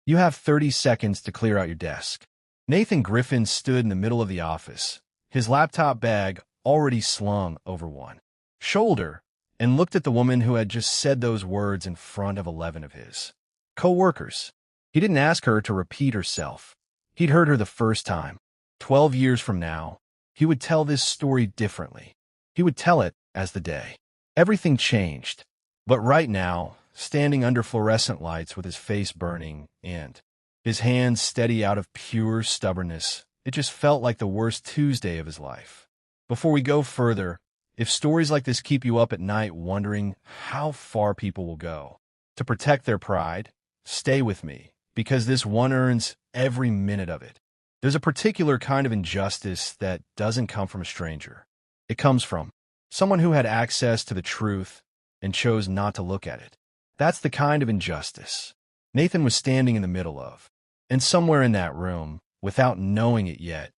You have 30 seconds to clear out your desk. Nathan Griffin stood in the middle of the office, his laptop bag already slung over one shoulder, and looked at the woman who had just said those words in front of 11 of his coworkers. He didn't ask her to repeat herself. He'd heard her the first time. 12 years from now, he would tell this story differently. He would tell it as the day. Everything changed. But right now, standing under fluorescent lights with his face burning and his hands steady out of pure stubbornness, it just felt like the worst Tuesday of his life. Before we go further, if stories like this keep you up at night wondering how far people will go to protect their pride, stay with me, because this one earns every minute of it. There's a particular kind of injustice that doesn't come from a stranger. It comes from someone who had access to the truth and chose not to look at it. That's the kind of injustice Nathan was standing in the middle of. And somewhere in that room, without knowing it yet,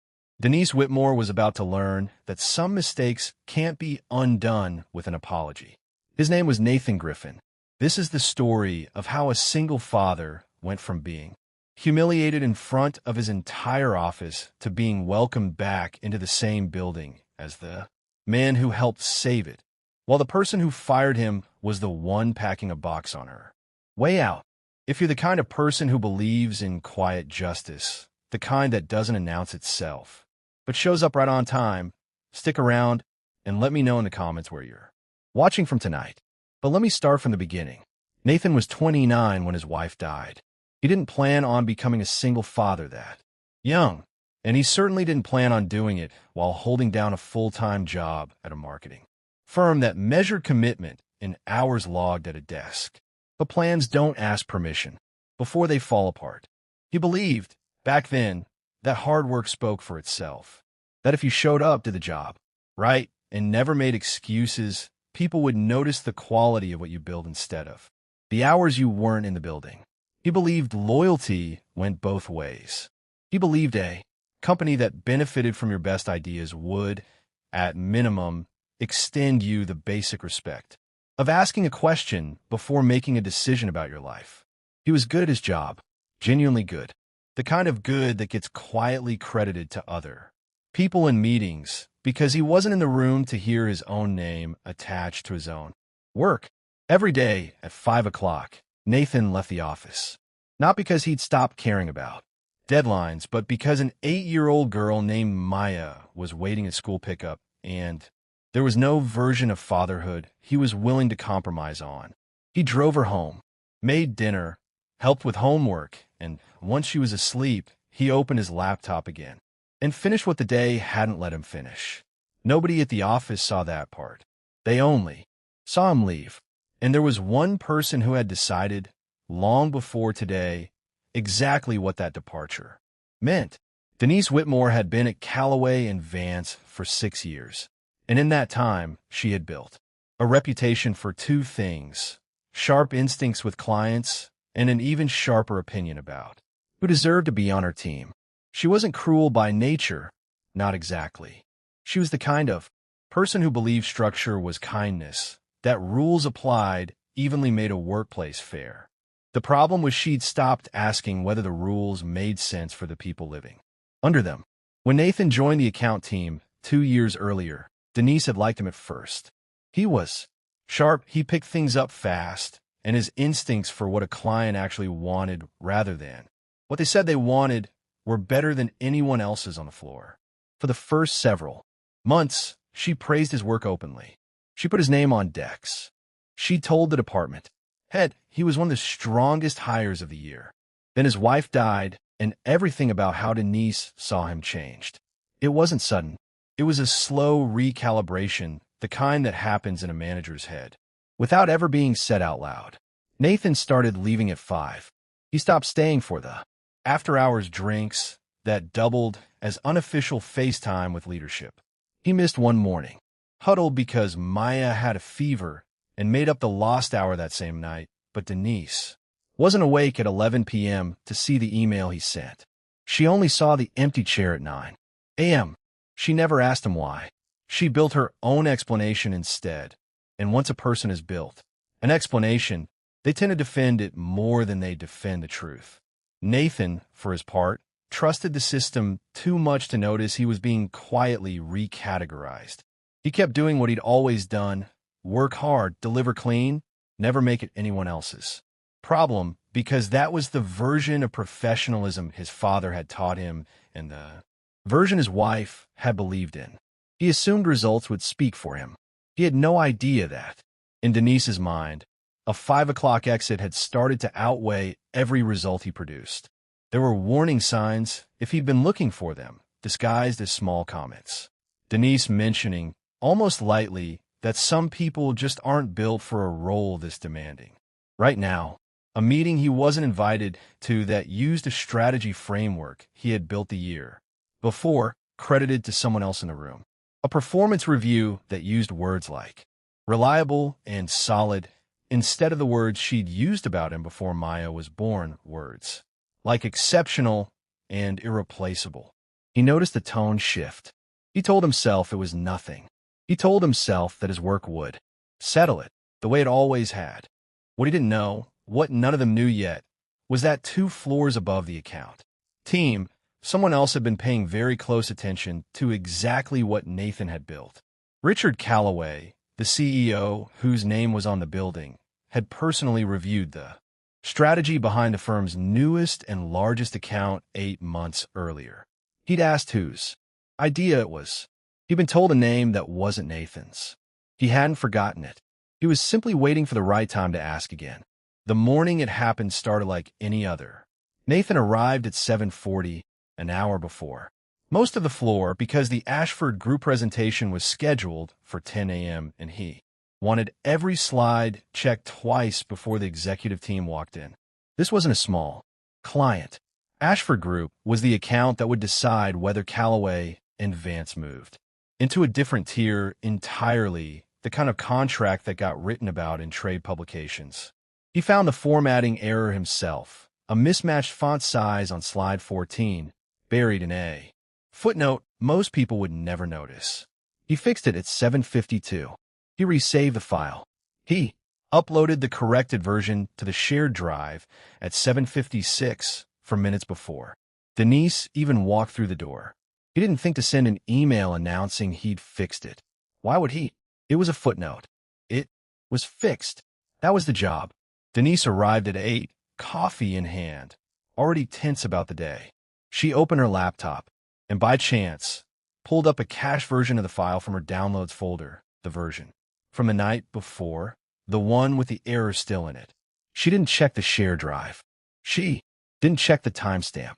Denise Whitmore was about to learn that some mistakes can't be undone with an apology. His name was Nathan Griffin. This is the story of how a single father went from being humiliated in front of his entire office to being welcomed back into the same building as the man who helped save it, while the person who fired him was the one packing a box on her way out. If you're the kind of person who believes in quiet justice, the kind that doesn't announce itself, but shows up right on time, stick around and let me know in the comments where you're watching from tonight. But let me start from the beginning. Nathan was 29 when his wife died. He didn't plan on becoming a single father that young, and he certainly didn't plan on doing it while holding down a full-time job at a marketing firm that measured commitment in hours logged at a desk. But plans don't ask permission before they fall apart. He believed, back then, that hard work spoke for itself, that if you showed up to the job, right, and never made excuses, people would notice the quality of what you build instead of the hours you weren't in the building. He believed loyalty went both ways. He believed a company that benefited from your best ideas would, at minimum, extend you the basic respect of asking a question before making a decision about your life. He was good at his job, genuinely good, the kind of good that gets quietly credited to other people in meetings because he wasn't in the room to hear his own name attached to his own work. Every day at 5 o'clock, Nathan left the office, not because he'd stopped caring about deadlines, but because an 8-year-old girl named Maya was waiting at school pickup, and there was no version of fatherhood he was willing to compromise on. He drove her home, made dinner, helped with homework, and once she was asleep, he opened his laptop again and finished what the day hadn't let him finish. Nobody at the office saw that part. They only saw him leave. And there was one person who had decided, long before today, exactly what that departure meant. Denise Whitmore had been at Calloway and Vance for 6 years, and in that time, she had built a reputation for two things: sharp instincts with clients and an even sharper opinion about who deserved to be on her team. She wasn't cruel by nature, not exactly. She was the kind of person who believed structure was kindness, that rules applied evenly made a workplace fair. The problem was she'd stopped asking whether the rules made sense for the people living under them. When Nathan joined the account team 2 years earlier, Denise had liked him at first. He was sharp, he picked things up fast, and his instincts for what a client actually wanted rather than what they said they wanted were better than anyone else's on the floor. For the first several months, she praised his work openly. She put his name on decks. She told the department head he was one of the strongest hires of the year. Then his wife died, and everything about how Denise saw him changed. It wasn't sudden. It was a slow recalibration, the kind that happens in a manager's head, without ever being said out loud. Nathan started leaving at 5. He stopped staying for the after-hours drinks that doubled as unofficial FaceTime with leadership. He missed one morning, huddled because Maya had a fever, and made up the lost hour that same night, but Denise wasn't awake at 11 p.m. to see the email he sent. She only saw the empty chair at 9 a.m. She never asked him why. She built her own explanation instead, and once a person has built an explanation, they tend to defend it more than they defend the truth. Nathan, for his part, trusted the system too much to notice he was being quietly recategorized. He kept doing what he'd always done: work hard, deliver clean, never make it anyone else's problem, because that was the version of professionalism his father had taught him and the version his wife had believed in. He assumed results would speak for him. He had no idea that, in Denise's mind, a 5 o'clock exit had started to outweigh every result he produced. There were warning signs, if he'd been looking for them, disguised as small comments. Denise mentioning, almost lightly, that some people just aren't built for a role this demanding. Right now, a meeting he wasn't invited to that used a strategy framework he had built the year before, credited to someone else in the room. A performance review that used words like reliable and solid instead of the words she'd used about him before Maya was born, words like exceptional and irreplaceable. He noticed the tone shift. He told himself it was nothing. He told himself that his work would settle it, the way it always had. What he didn't know, what none of them knew yet, was that 2 floors above the account team, someone else had been paying very close attention to exactly what Nathan had built. Richard Calloway, the CEO whose name was on the building, had personally reviewed the strategy behind the firm's newest and largest account 8 months earlier. He'd asked whose idea it was. He'd been told a name that wasn't Nathan's. He hadn't forgotten it. He was simply waiting for the right time to ask again. The morning it happened started like any other. Nathan arrived at 7:40, an hour before most of the floor, because the Ashford group presentation was scheduled for 10 a.m. and he wanted every slide checked twice before the executive team walked in. This wasn't a small client. Ashford Group was the account that would decide whether Calloway and Vance moved into a different tier entirely, the kind of contract that got written about in trade publications. He found the formatting error himself, a mismatched font size on slide 14, buried in a footnote most people would never notice. He fixed it at 7:52. He resaved the file. He uploaded the corrected version to the shared drive at 7:56 from minutes before. Denise even walked through the door. He didn't think to send an email announcing he'd fixed it. Why would he? It was a footnote. It was fixed. That was the job. Denise arrived at 8, coffee in hand, already tense about the day. She opened her laptop and, by chance, pulled up a cached version of the file from her downloads folder, the version from the night before, the one with the error still in it. She didn't check the share drive. She didn't check the timestamp.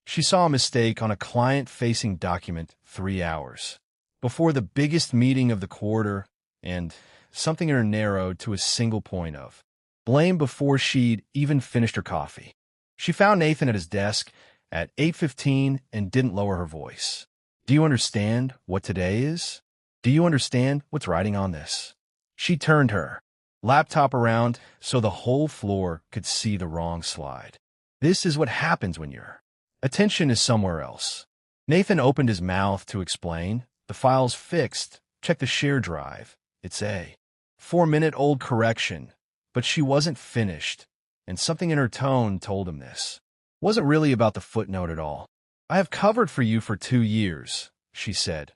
She saw a mistake on a client-facing document 3 hours before the biggest meeting of the quarter, and something in her narrowed to a single point of blame before she'd even finished her coffee. She found Nathan at his desk at 8:15 and didn't lower her voice. Do you understand what today is? Do you understand what's writing on this? She turned her laptop around so the whole floor could see the wrong slide. This is what happens when your attention is somewhere else. Nathan opened his mouth to explain. The file's fixed. Check the share drive. It's a 4-minute-old correction. But she wasn't finished, and something in her tone told him this. It wasn't really about the footnote at all. I have covered for you for 2 years, she said,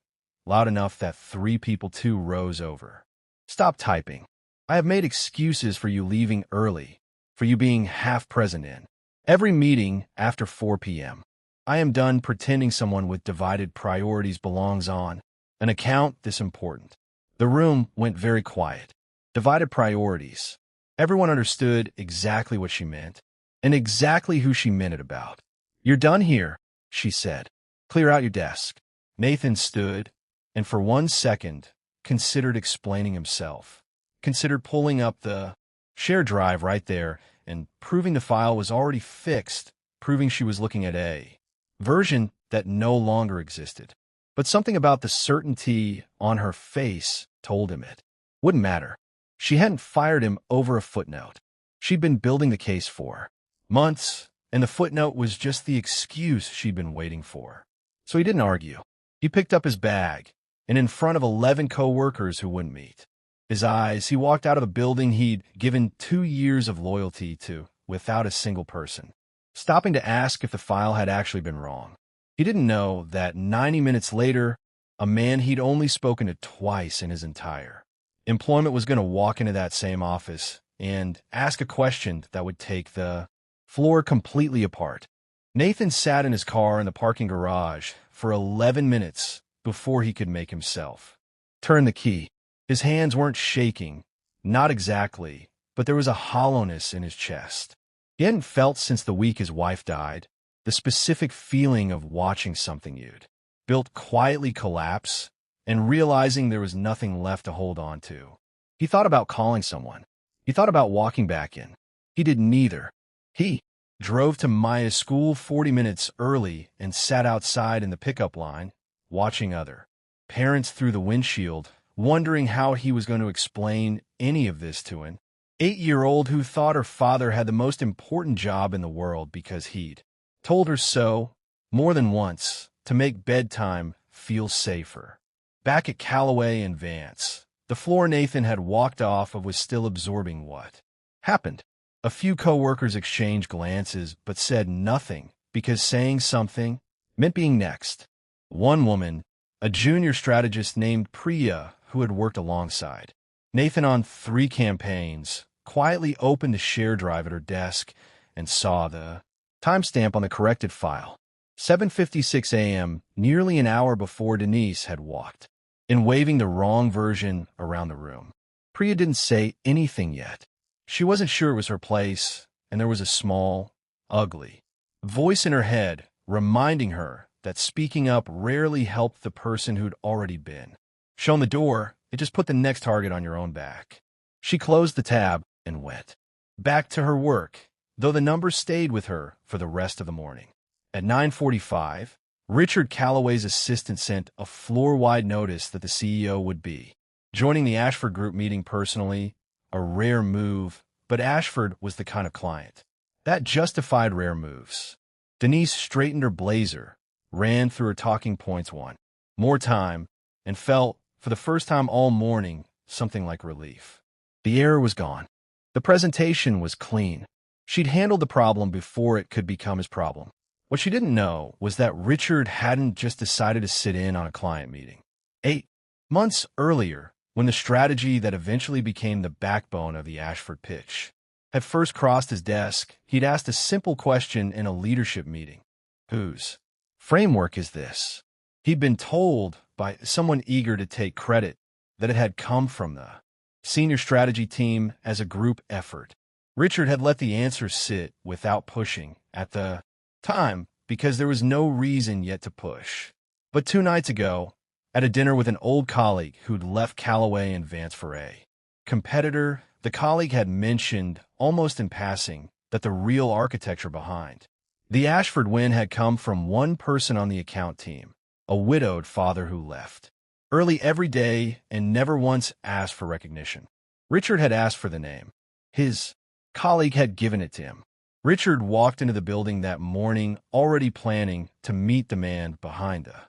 loud enough that 3 people 2 rows over. Stop typing. I have made excuses for you leaving early, for you being half present in every meeting after 4 p.m. I am done pretending someone with divided priorities belongs on an account this important. The room went very quiet. Divided priorities. Everyone understood exactly what she meant, and exactly who she meant it about. You're done here, she said. Clear out your desk. Nathan stood, and for 1 second, considered explaining himself. Considered pulling up the share drive right there and proving the file was already fixed, proving she was looking at a version that no longer existed. But something about the certainty on her face told him it wouldn't matter. She hadn't fired him over a footnote. She'd been building the case for months, and the footnote was just the excuse she'd been waiting for. So he didn't argue. He picked up his bag, and in front of 11 coworkers who wouldn't meet his eyes, he walked out of the building he'd given 2 years of loyalty to without a single person stopping to ask if the file had actually been wrong. He didn't know that 90 minutes later, a man he'd only spoken to twice in his entire employment was going to walk into that same office and ask a question that would take the floor completely apart. Nathan sat in his car in the parking garage for 11 minutes before he could make himself turn the key. His hands weren't shaking, not exactly, but there was a hollowness in his chest. He hadn't felt since the week his wife died, the specific feeling of watching something you'd built quietly collapse and realizing there was nothing left to hold on to. He thought about calling someone. He thought about walking back in. He did neither. He drove to Maya's school 40 minutes early and sat outside in the pickup line, watching other parents through the windshield, wondering how he was going to explain any of this to an 8-year-old who thought her father had the most important job in the world because he'd told her so more than once to make bedtime feel safer. Back at Calloway and Vance, the floor Nathan had walked off of was still absorbing what happened. A few coworkers exchanged glances but said nothing because saying something meant being next. One woman, a junior strategist named Priya, who had worked alongside Nathan on 3 campaigns, quietly opened a share drive at her desk and saw the timestamp on the corrected file. 7:56 a.m., nearly an hour before Denise had walked in, waving the wrong version around the room. Priya didn't say anything yet. She wasn't sure it was her place, and there was a small, ugly voice in her head reminding her that speaking up rarely helped the person who'd already been shown the door. It just put the next target on your own back. She closed the tab and went back to her work, though the number stayed with her for the rest of the morning. At 9:45, Richard Calloway's assistant sent a floor-wide notice that the CEO would be joining the Ashford Group meeting personally, a rare move, but Ashford was the kind of client that justified rare moves. Denise straightened her blazer, ran through her talking points one more time, and felt, for the first time all morning, something like relief. The error was gone. The presentation was clean. She'd handled the problem before it could become his problem. What she didn't know was that Richard hadn't just decided to sit in on a client meeting. 8 months earlier, when the strategy that eventually became the backbone of the Ashford pitch had first crossed his desk, he'd asked a simple question in a leadership meeting. Whose framework is this? He'd been told by someone eager to take credit that it had come from the senior strategy team as a group effort. Richard had let the answer sit without pushing at the time because there was no reason yet to push. But 2 nights ago, at a dinner with an old colleague who'd left Calloway and Vance for a competitor, the colleague had mentioned, almost in passing, that the real architecture behind the Ashford win had come from one person on the account team, a widowed father who left early every day and never once asked for recognition. Richard had asked for the name. His colleague had given it to him. Richard walked into the building that morning already planning to meet the man behind the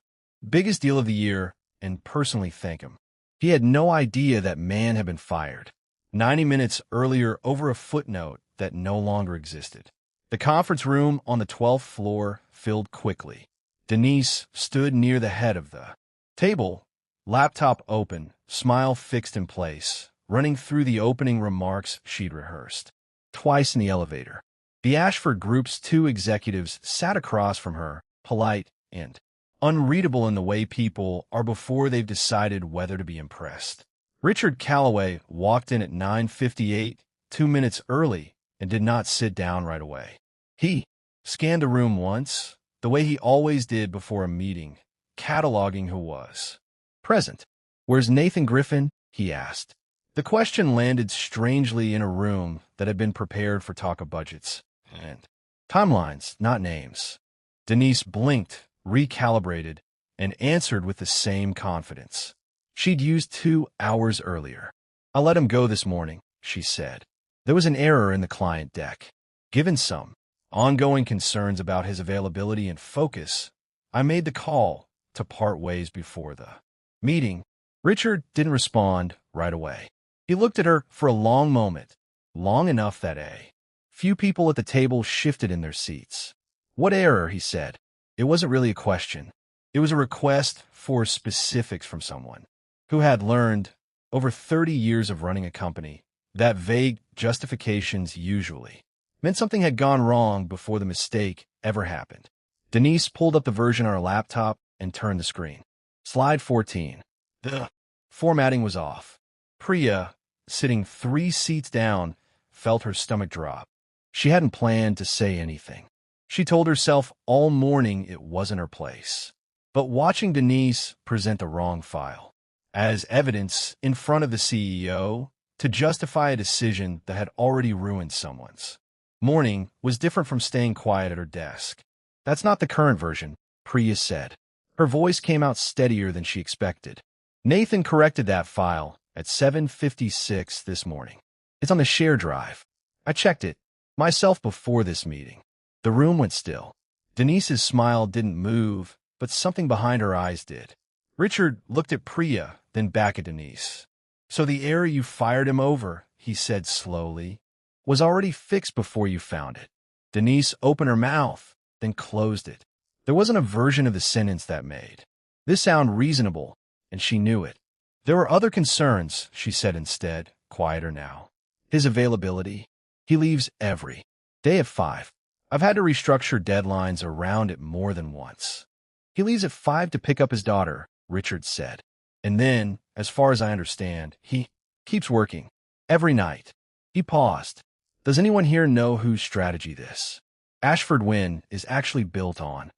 biggest deal of the year and personally thank him. He had no idea that man had been fired 90 minutes earlier over a footnote that no longer existed. The conference room on the 12th floor filled quickly. Denise stood near the head of the table, laptop open, smile fixed in place, running through the opening remarks she'd rehearsed twice in the elevator. The Ashford Group's 2 executives sat across from her, polite and unreadable in the way people are before they've decided whether to be impressed. Richard Calloway walked in at 9:58, 2 minutes early, and did not sit down right away. He scanned the room once, the way he always did before a meeting, cataloging who was present. "Where's Nathan Griffin?" he asked. The question landed strangely in a room that had been prepared for talk of budgets and timelines, not names. Denise blinked, recalibrated, and answered with the same confidence she'd used 2 hours earlier. "I let him go this morning," she said. "There was an error in the client deck. Given some ongoing concerns about his availability and focus, I made the call to part ways before the meeting." Richard didn't respond right away. He looked at her for a long moment, long enough that a Few people at the table shifted in their seats. "What error?" he said. It wasn't really a question. It was a request for specifics from someone who had learned, over 30 years of running a company, that vague justifications usually meant something had gone wrong before the mistake ever happened. Denise pulled up the version on her laptop and turned the screen. Slide 14. The formatting was off. Priya, sitting 3 seats down, felt her stomach drop. She hadn't planned to say anything. She told herself all morning it wasn't her place. But watching Denise present the wrong file as evidence in front of the CEO to justify a decision that had already ruined someone's morning was different from staying quiet at her desk. "That's not the current version," Priya said. Her voice came out steadier than she expected. "Nathan corrected that file at 7:56 this morning. It's on the share drive. I checked it myself before this meeting." The room went still. Denise's smile didn't move, but something behind her eyes did. Richard looked at Priya, then back at Denise. "So the error you fired him over," he said slowly, "was already fixed before you found it." Denise opened her mouth, then closed it. There wasn't a version of the sentence that made this sound reasonable, and she knew it. "There were other concerns," she said instead, quieter now. "His availability. He leaves every day at 5. I've had to restructure deadlines around it more than once. He leaves at 5 to pick up his daughter," Richard said. "And then, as far as I understand, he keeps working. Every night." He paused. "Does anyone here know whose strategy this Ashford win is actually built on?"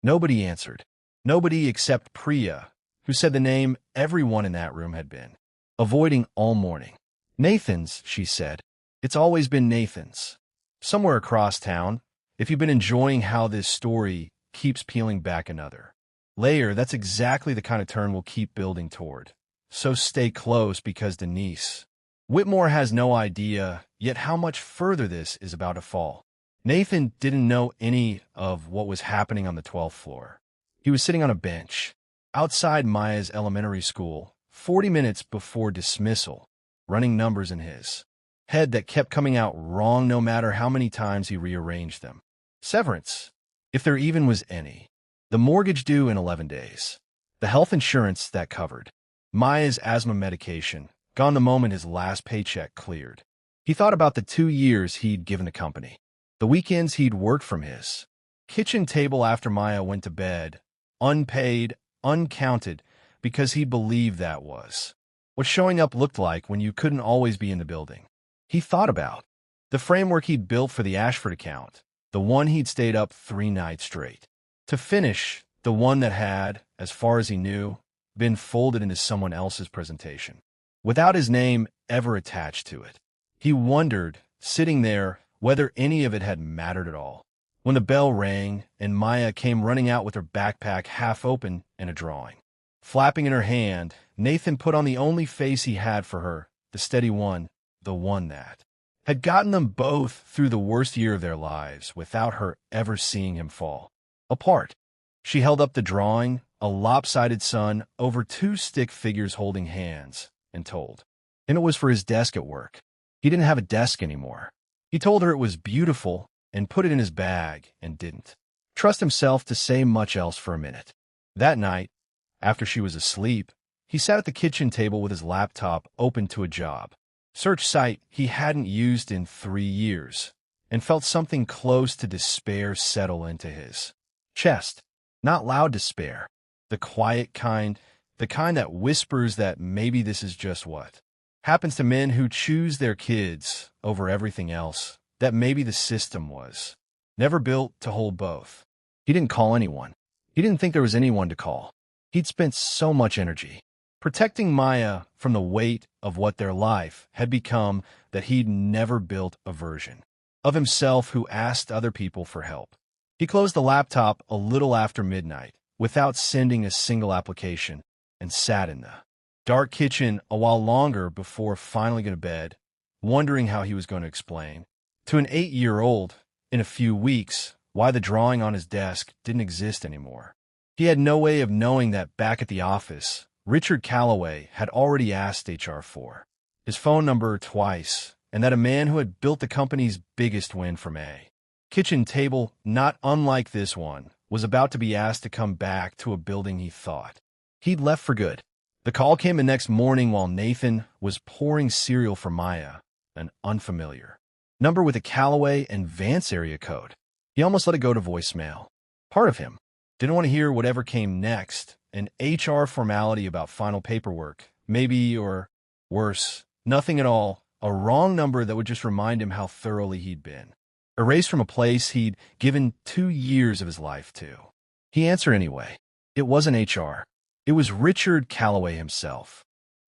Nobody answered. Nobody except Priya, who said the name everyone in that room had been avoiding all morning. "Nathan's," she said. "It's always been Nathan's. Somewhere across town. If you've been enjoying how this story keeps peeling back another layer, that's exactly the kind of turn we'll keep building toward. So stay close, because Denise Whitmore has no idea yet how much further this is about to fall." Nathan didn't know any of what was happening on the 12th floor. He was sitting on a bench outside Maya's elementary school, 40 minutes before dismissal, running numbers in his head that kept coming out wrong no matter how many times he rearranged them. Severance, if there even was any. The mortgage due in 11 days. The health insurance that covered Maya's asthma medication, gone the moment his last paycheck cleared. He thought about the 2 years he'd given the company, the weekends he'd worked from his kitchen table after Maya went to bed, unpaid, uncounted, because he believed that was what showing up looked like when you couldn't always be in the building. He thought about the framework he'd built for the Ashford account, the one he'd stayed up 3 nights straight to finish, the one that had, as far as he knew, been folded into someone else's presentation, without his name ever attached to it. He wondered, sitting there, whether any of it had mattered at all. When the bell rang and Maya came running out with her backpack half open and a drawing flapping in her hand, Nathan put on the only face he had for her, the steady one, the one that had gotten them both through the worst year of their lives without her ever seeing him fall apart. She held up the drawing, a lopsided sun over 2 stick figures holding hands, and told him it was for his desk at work. He didn't have a desk anymore. He told her it was beautiful and put it in his bag and didn't trust himself to say much else for a minute. That night, after she was asleep, he sat at the kitchen table with his laptop open to a job search site he hadn't used in 3 years, and felt something close to despair settle into his chest. Not loud despair, the quiet kind, the kind that whispers that maybe this is just what happens to men who choose their kids over everything else, that maybe the system was never built to hold both. He didn't call anyone. He didn't think there was anyone to call. He'd spent so much energy protecting Maya from the weight of what their life had become that he'd never built a version of himself who asked other people for help. He closed the laptop a little after midnight, without sending a single application, and sat in the dark kitchen a while longer before finally going to bed, wondering how he was going to explain to an 8-year-old in a few weeks why the drawing on his desk didn't exist anymore. He had no way of knowing that back at the office, Richard Calloway had already asked HR for his phone number twice, and that a man who had built the company's biggest win from a kitchen table, not unlike this one, was about to be asked to come back to a building he thought he'd left for good. The call came the next morning while Nathan was pouring cereal for Maya, an unfamiliar number with a Calloway and Vance area code. He almost let it go to voicemail. Part of him didn't want to hear whatever came next, an HR formality about final paperwork, maybe, or worse, nothing at all, a wrong number that would just remind him how thoroughly he'd been erased from a place he'd given 2 years of his life to. He answered anyway. It wasn't HR. It was Richard Calloway himself.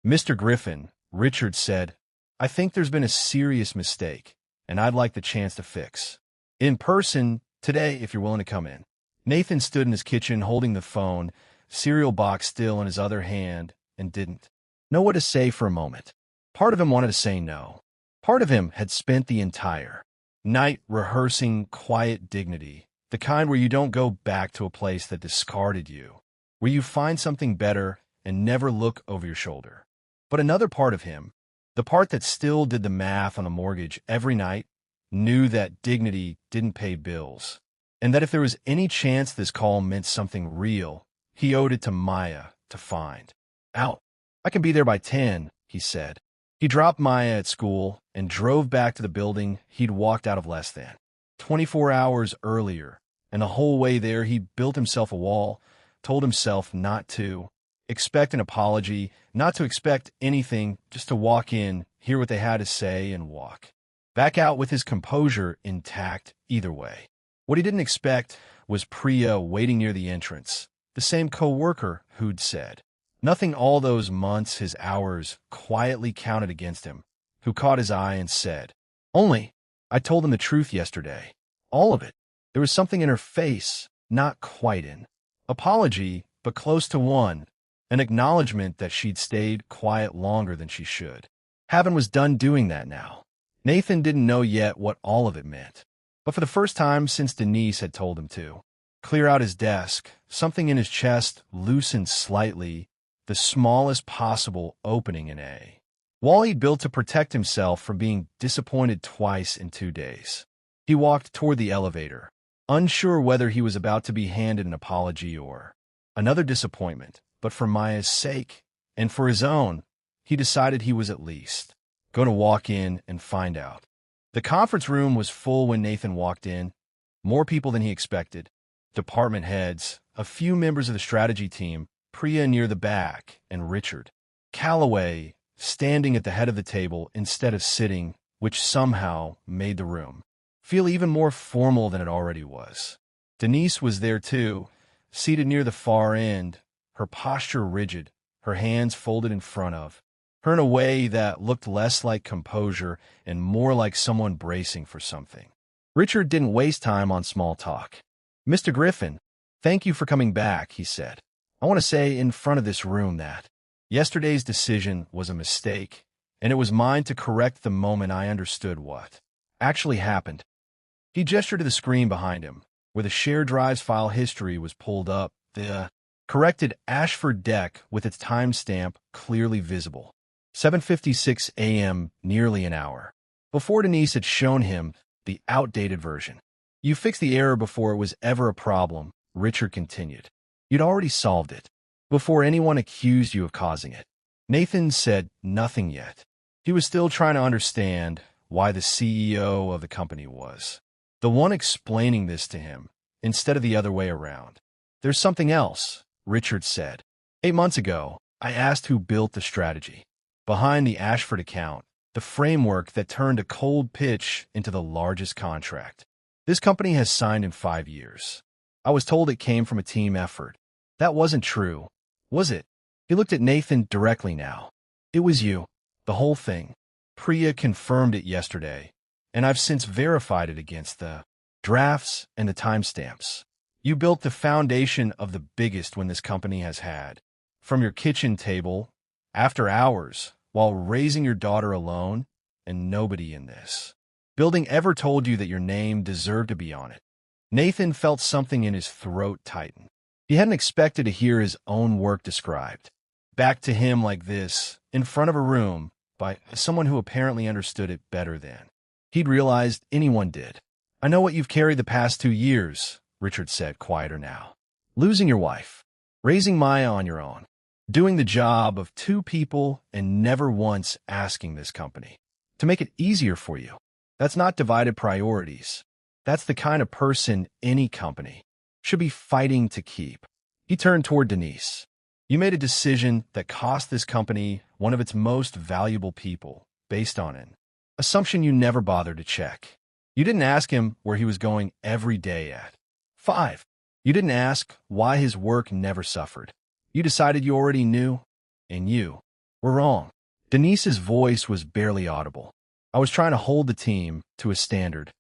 Mr. Griffin, Richard said, I think there's been a serious mistake, and I'd like the chance to fix. In person, today, if you're willing to come in. Nathan stood in his kitchen holding the phone, cereal box still in his other hand, and didn't know what to say for a moment. Part of him wanted to say no. Part of him had spent the entire night rehearsing quiet dignity, the kind where you don't go back to a place that discarded you, where you find something better and never look over your shoulder. But another part of him, the part that still did the math on the mortgage every night, knew that dignity didn't pay bills, and that if there was any chance this call meant something real, he owed it to Maya to find out. I can be there by 10, he said. He dropped Maya at school and drove back to the building he'd walked out of less than 24 hours earlier, and the whole way there he built himself a wall, told himself not to expect an apology, not to expect anything, just to walk in, hear what they had to say, and walk back out with his composure intact either way. What he didn't expect was Priya waiting near the entrance, the same coworker who'd said nothing all those months, his hours quietly counted against him, who caught his eye and said, Only, I told him the truth yesterday. All of it. There was something in her face, not quite an apology, but close to one, an acknowledgement that she'd stayed quiet longer than she should. Haven was done doing that now. Nathan didn't know yet what all of it meant, but for the first time since Denise had told him to clear out his desk, something in his chest loosened slightly, the smallest possible opening in a wall he'd built to protect himself from being disappointed twice in 2 days. He walked toward the elevator, unsure whether he was about to be handed an apology or another disappointment, but for Maya's sake, and for his own, he decided he was at least going to walk in and find out. The conference room was full when Nathan walked in, more people than he expected, department heads, a few members of the strategy team, Priya near the back, and Richard Calloway standing at the head of the table instead of sitting, which somehow made the room feel even more formal than it already was. Denise was there too, seated near the far end, her posture rigid, her hands folded in front of her in a way that looked less like composure and more like someone bracing for something. Richard didn't waste time on small talk. Mr. Griffin, thank you for coming back, he said. I want to say in front of this room that yesterday's decision was a mistake, and it was mine to correct the moment I understood what actually happened. He gestured to the screen behind him, where the shared drives file history was pulled up, the corrected Ashford deck with its timestamp clearly visible. 7:56 a.m., nearly an hour before Denise had shown him the outdated version. You fixed the error before it was ever a problem, Richard continued. You'd already solved it, before anyone accused you of causing it. Nathan said nothing yet. He was still trying to understand why the CEO of the company was the one explaining this to him, instead of the other way around. There's something else, Richard said. 8 months ago, I asked who built the strategy behind the Ashford account, the framework that turned a cold pitch into the largest contract this company has signed in 5 years. I was told it came from a team effort. That wasn't true, was it? He looked at Nathan directly now. It was you, the whole thing. Priya confirmed it yesterday, and I've since verified it against the drafts and the timestamps. You built the foundation of the biggest win this company has had. From your kitchen table, after hours, while raising your daughter alone, and nobody in this building ever told you that your name deserved to be on it. Nathan felt something in his throat tighten. He hadn't expected to hear his own work described back to him like this, in front of a room by someone who apparently understood it better than he'd realized anyone did. "I know what you've carried the past 2 years," Richard said, quieter now. "Losing your wife, raising Maya on your own, doing the job of two people and never once asking this company to make it easier for you. That's not divided priorities. That's the kind of person any company should be fighting to keep." He turned toward Denise. "You made a decision that cost this company one of its most valuable people based on an assumption you never bothered to check. You didn't ask him where he was going every day at 5. You didn't ask why his work never suffered. You decided you already knew, and you were wrong." Denise's voice was barely audible. "I was trying to hold the team to a standard."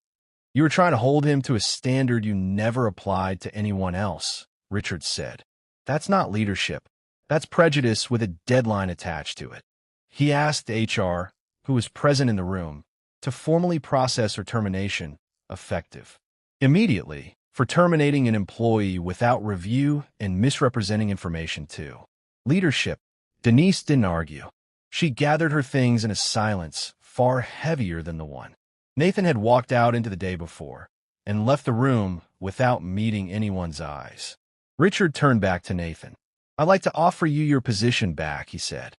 "You were trying to hold him to a standard you never applied to anyone else," Richard said. "That's not leadership. That's prejudice with a deadline attached to it." He asked HR, who was present in the room, to formally process her termination, effective immediately, for terminating an employee without review and misrepresenting information too. Leadership. Denise didn't argue. She gathered her things in a silence far heavier than the one Nathan had walked out into the day before, and left the room without meeting anyone's eyes. Richard turned back to Nathan. "I'd like to offer you your position back," he said.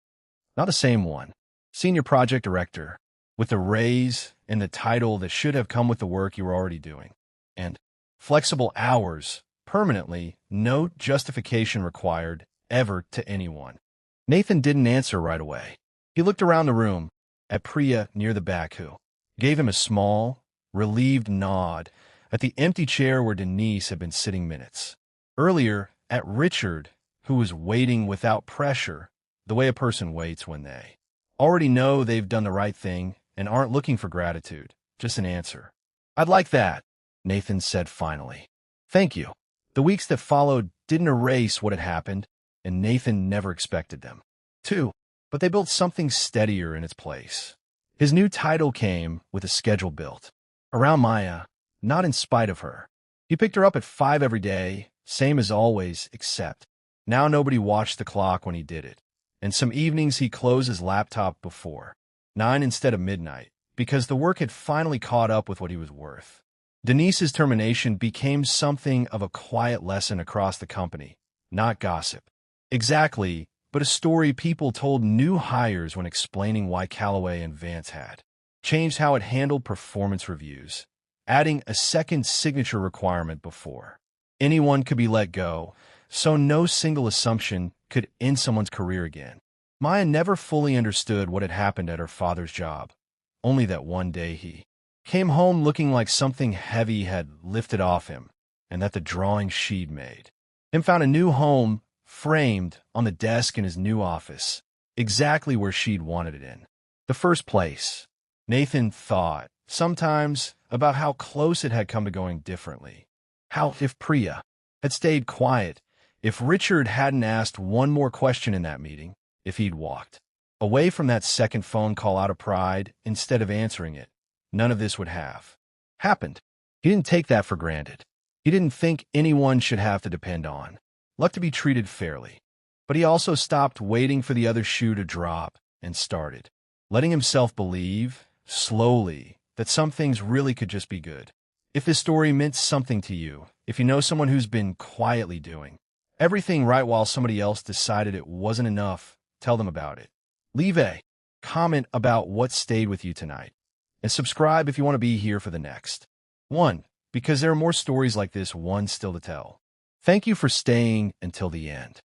"Not the same one. Senior project director, with the raise and the title that should have come with the work you were already doing. And flexible hours, permanently, no justification required, ever to anyone." Nathan didn't answer right away. He looked around the room, at Priya near the back, who gave him a small, relieved nod, at the empty chair where Denise had been sitting minutes earlier, at Richard, who was waiting without pressure, the way a person waits when they already know they've done the right thing and aren't looking for gratitude, just an answer. "I'd like that," Nathan said finally. "Thank you." The weeks that followed didn't erase what had happened, and Nathan never expected them to, but they built something steadier in its place. His new title came with a schedule built around Maya, not in spite of her. He picked her up at 5 every day, same as always, except now nobody watched the clock when he did it, and some evenings he closed his laptop before 9 instead of midnight, because the work had finally caught up with what he was worth. Denise's termination became something of a quiet lesson across the company, not gossip. Exactly, but a story people told new hires when explaining why Calloway and Vance had changed how it handled performance reviews, adding a second signature requirement before anyone could be let go, so no single assumption could end someone's career again. Maya never fully understood what had happened at her father's job, only that one day he came home looking like something heavy had lifted off him, and that the drawing she'd made him found a new home framed on the desk in his new office, exactly where she'd wanted it in the first place. Nathan thought sometimes about how close it had come to going differently. How, if Priya had stayed quiet, if Richard hadn't asked one more question in that meeting, if he'd walked away from that second phone call out of pride instead of answering it, none of this would have happened. He didn't take that for granted. He didn't think anyone should have to depend on luck to be treated fairly. But he also stopped waiting for the other shoe to drop and started letting himself believe, slowly, that some things really could just be good. If this story meant something to you, if you know someone who's been quietly doing everything right while somebody else decided it wasn't enough, tell them about it. Leave a comment about what stayed with you tonight, and subscribe if you want to be here for the next one, because there are more stories like this one still to tell. Thank you for staying until the end.